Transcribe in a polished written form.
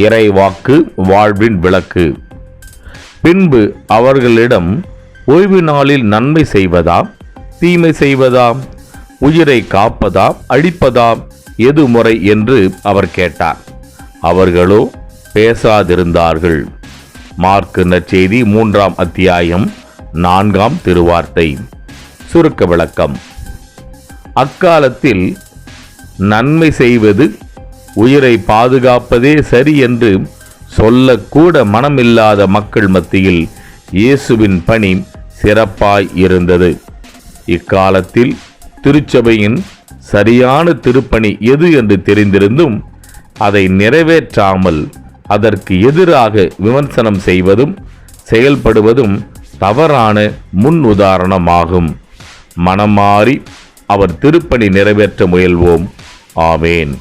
இறைவாக்கு வாழ்வின் விளக்கு. பின்பு அவர்களிடம், ஓய்வு நாளில் நன்மை செய்வதா தீமை செய்வதா, உயிரை காப்பதா அழிப்பதா, எது முறை என்று அவர் கேட்டார். அவர்களோ பேசாதிருந்தார்கள். மார்க்கு நற்செய்தி 3ஆம் அத்தியாயம் 4ஆம் திருவார்த்தை. சுருக்க விளக்கம். அக்காலத்தில் நன்மை செய்வது, உயிரை பாதுகாப்பதே சரி என்று சொல்லக்கூட மனமில்லாத மக்கள் மத்தியில் இயேசுவின் பணி சிறப்பாய் இருந்தது. இக்காலத்தில் திருச்சபையின் சரியான திருப்பணி எது என்று தெரிந்திருந்தும் அதை நிறைவேற்றாமல் அதற்கு எதிராக விமர்சனம் செய்வதும் செயல்படுவதும் தவறான முன் உதாரணமாகும். மனம் மாறி அவர் திருப்பணி நிறைவேற்ற முயல்வோம். ஆமேன்.